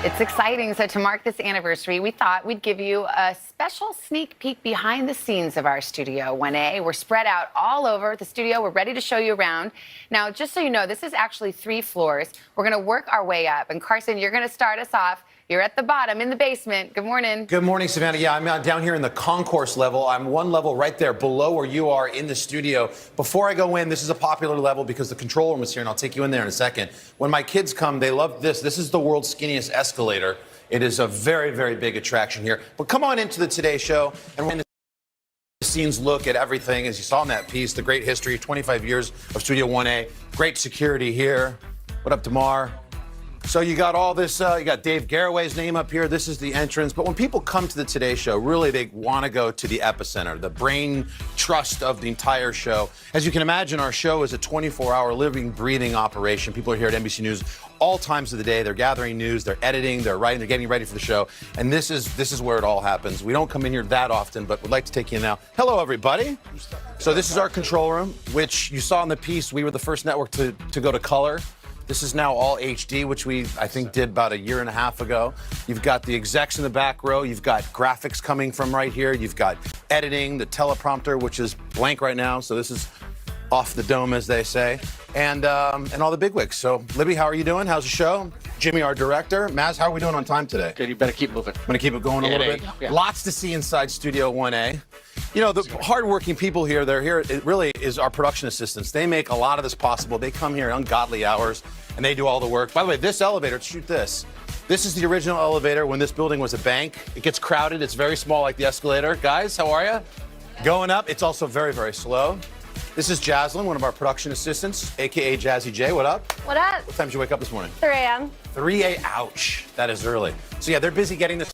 It's exciting. So to mark this anniversary, we thought we'd give you a special sneak peek behind the scenes of our Studio 1A. We're spread out all over the studio. We're ready to show you around. Now, just so you know, this is actually 3 floors. We're going to work our way up. And Carson, you're going to start us off. You're at the bottom in the basement. Good morning. Good morning, Savannah. Yeah, I'm down here in the concourse level. I'm one level right there below where you are in the studio. Before I go in, this is a popular level because the control room is here, and I'll take you in there in a second. When my kids come, they love this. This is the world's skinniest escalator. It is a very, very big attraction here. But come on into the Today Show, and we're going to scenes look at everything, as you saw in that piece, the great history, 25 years of Studio 1A. Great security here. What up, Damar? So you got all this, you got Dave Garraway's name up here. This is the entrance. But when people come to the Today Show, really they want to go to the epicenter, the brain trust of the entire show. As you can imagine, our show is a 24-hour living, breathing operation. People are here at NBC News all times of the day. They're gathering news, they're editing, they're writing, they're getting ready for the show. And this is where it all happens. We don't come in here that often, but we'd like to take you in now. Hello, everybody. So this is our control room, which you saw in the piece. We were the first network to go to color. This is now all HD, which I think, did about a year and a half ago. You've got the execs in the back row. You've got graphics coming from right here. You've got editing, the teleprompter, which is blank right now. So this is off the dome, as they say, and all the bigwigs. So, Libby, how are you doing? How's the show? Jimmy, our director. Maz, how are we doing on time today? Good, you better keep moving. I'm going to keep it going a little bit. Yeah. Lots to see inside Studio 1A. You know, the hardworking people here, they're here, it really is our production assistants. They make a lot of this possible. They come here at ungodly hours, and they do all the work. By the way, this elevator, shoot this. This is the original elevator when this building was a bank. It gets crowded. It's very small like the escalator. Guys, how are you? Going up. It's also very, very slow. This is Jaslyn, one of our production assistants, a.k.a. Jazzy J. What up? What up? What time did you wake up this morning? 3 a.m. 3 a.m. Ouch. That is early. So, yeah, they're busy getting the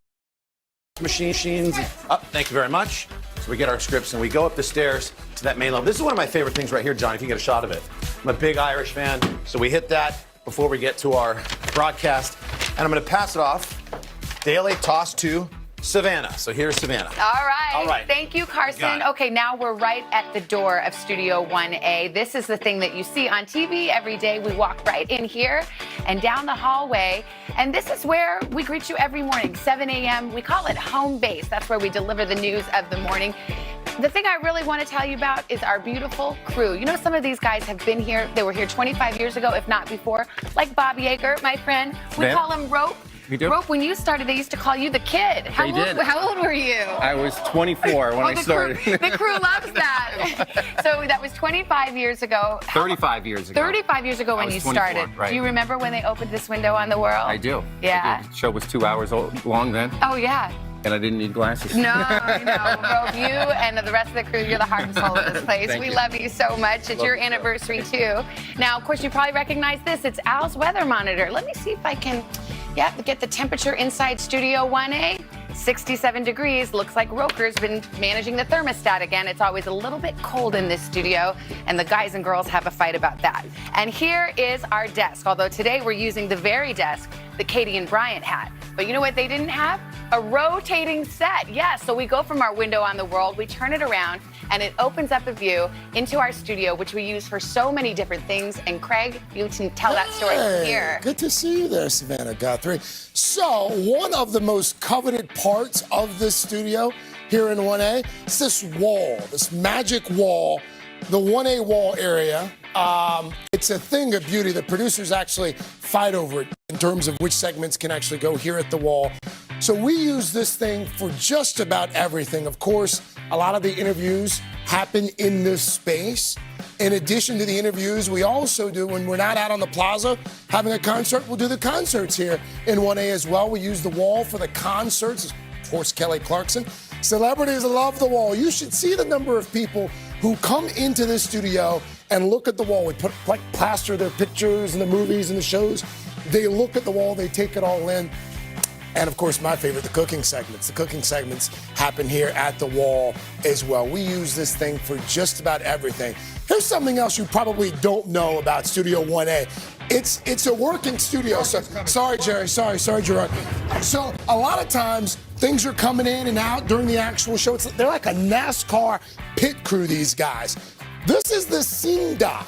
machines up. Thank you very much. So we get our scripts and we go up the stairs to that main level. This is one of my favorite things right here, John, if you get a shot of it. I'm a big Irish fan, so we hit that before we get to our broadcast. And I'm going to pass it off. Daily toss to Savannah. So here's Savannah. All right. Thank you, Carson. Okay, now we're right at the door of Studio 1A. This is the thing that you see on TV every day. We walk right in here and down the hallway. And this is where we greet you every morning, 7 a.m. We call it home base. That's where we deliver the news of the morning. The thing I really want to tell you about is our beautiful crew. You know, some of these guys have been here. They were here 25 years ago, if not before. Like Bob Yeager, my friend. We call him Rope. We do? Rope, when you started, they used to call you the kid. How old were you? I was 24 when I started. The crew loves that. So that was 25 years ago. 35 years ago. 35 years ago when you 24, started. right. Do you remember when they opened this window on the world? I do. Yeah. I did. The show was 2 hours long then, Oh, yeah. and I didn't need glasses. No. Rope, you and the rest of the crew, you're the heart and soul of this place. Thank We you. love you so much. It's your you, sir. anniversary, too. Now, of course, you probably recognize this. It's Al's weather monitor. Let me see if I can get the temperature inside Studio 1A. 67 degrees. Looks like Roker's been managing the thermostat again. It's always a little bit cold in this studio, and the guys and girls have a fight about that. And here is our desk, although today we're using the very desk that Katie and Bryant had. But you know what they didn't have? A rotating set. Yes, so we go from our window on the world, we turn it around, and it opens up a view into our studio, which we use for so many different things. And Craig, you can tell that story from here. Good to see you there, Savannah Guthrie. So, one of the most coveted parts of this studio here in 1A is this wall, this magic wall, the 1A wall area. It's a thing of beauty. The producers actually fight over it in terms of which segments can actually go here at the wall. So we use this thing for just about everything. Of course, a lot of the interviews happen in this space. In addition to the interviews, we also do, when we're not out on the plaza having a concert, we'll do the concerts here in 1A as well. We use the wall for the concerts. Of course, Kelly Clarkson. Celebrities love the wall. You should see the number of people who come into this studio and look at the wall. We plaster their pictures and the movies and the shows. They look at the wall, they take it all in. And of course, my favorite, the cooking segments. The cooking segments happen here at the wall as well. We use this thing for just about everything. Here's something else you probably don't know about Studio 1A. It's a working studio. So, sorry, Jerry. Sorry, Gerard. So a lot of times things are coming in and out during the actual show. They're like a NASCAR pit crew, these guys. This is the scene dock.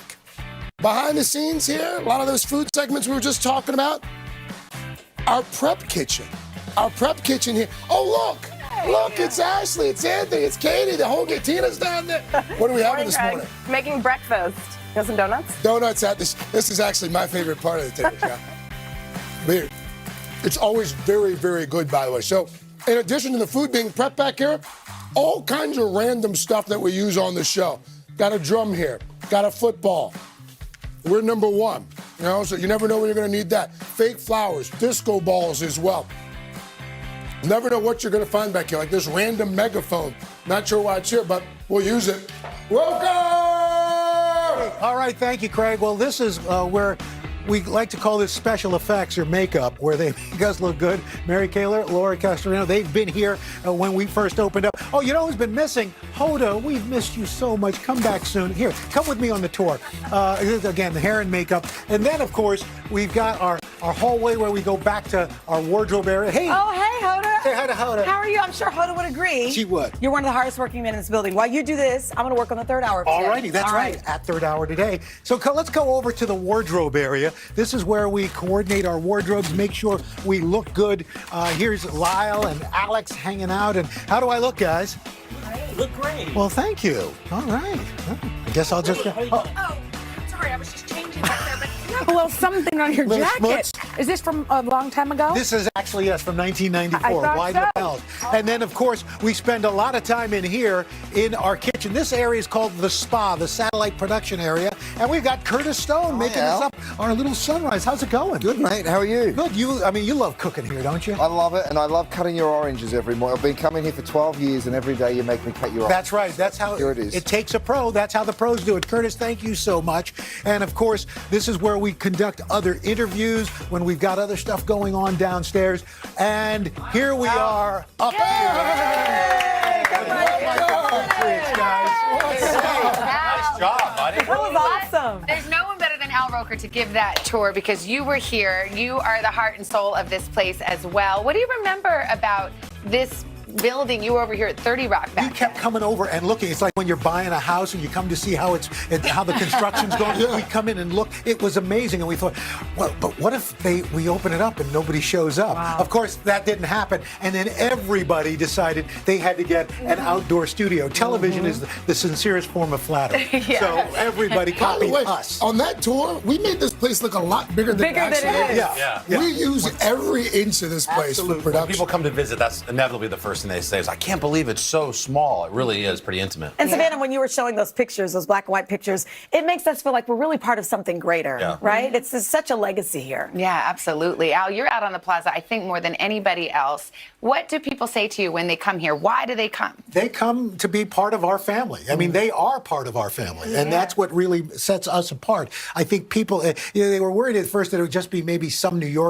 Behind the scenes here, a lot of those food segments we were just talking about. our prep kitchen. Our prep kitchen here. Oh, look, it's Ashley, it's Anthony, it's Katie, the whole Tina's down there. What are we having this morning? Making breakfast. You want some donuts? Donuts at this. This is actually my favorite part of the table, yeah. Weird. It's always very, very good, by the way. So, in addition to the food being prepped back here, all kinds of random stuff that we use on the show. Got a drum here, got a football. We're number one, you know, so you never know when you're gonna need that. Fake flowers, disco balls as well. Never know what you're gonna find back here, like this random megaphone. Not sure why it's here, but we'll use it. Welcome! All right, thank you, Craig. Well, this is where we like to call this special effects or makeup, where they make us look good. Mary Kaler, Laura Castellano, they've been here when we first opened up. Oh, you know who's been missing? Hoda, we've missed you so much. Come back soon. Here, come with me on the tour. Again, the hair and makeup. And then, of course, we've got our hallway where we go back to our wardrobe area. Hey! Oh, hey, Hoda. Say hi to Hoda. How are you? I'm sure Hoda would agree. She would. You're one of the hardest working men in this building. While you do this, I'm going to work on the third hour. All righty, that's right, at third hour today. So let's go over to the wardrobe area. This is where we coordinate our wardrobes, make sure we look good. Here's Lyle and Alex hanging out. And how do I look, guys? Look great. Well, thank you. All right. I guess I'll just... Oh, sorry, I was just changing back there, but you have A little something on your Little jacket. schmutz. Is this from a long time ago? This is actually, yes, from 1994, I thought wide so. lapels. And then, of course, we spend a lot of time in here in our kitchen. This area is called the spa, the satellite production area. And we've got Curtis Stone making us up our little sunrise. How's it going? Good, mate. How are you? Good. You love cooking here, don't you? I love it, and I love cutting your oranges every morning. I've been coming here for 12 years, and every day you make me cut your oranges. That's right. That's how Here it is. It takes a pro. That's how the pros do it. Curtis, thank you so much. And of course, this is where we conduct other interviews when we've got other stuff going on downstairs. And here we are up here. Nice job, buddy. That was awesome. There's no one better than Al Roker to give that tour because you were here. You are the heart and soul of this place as well. What do you remember about this building? You were over here at 30 Rock back You kept then. coming over and looking. It's like when you're buying a house and you come to see how how the construction's going. We come in and look. It was amazing, and we thought, well, but what if we open it up and nobody shows up? Wow. Of course, that didn't happen. And then everybody decided they had to get an outdoor studio. Television is the sincerest form of flattery. Yeah. So everybody By the copied way, us. on that tour, we made this place look a lot bigger than Bigger it than actually it is. Yeah. We use every inch of this place Absolutely. for production. People come to visit, that's inevitably the first thing they say is, I can't believe it's so small. It really is pretty intimate. And Savannah, when you were showing those pictures, those black and white pictures, it makes us feel like we're really part of something greater, Yeah. right? It's such a legacy here. Yeah, absolutely. Al, you're out on the plaza, I think, more than anybody else. What do people say to you when they come here? Why do they come? They come to be part of our family. I mean, they are part of our family, and that's what really sets us apart. I think people, they were worried at first that it would just be maybe some New Yorkers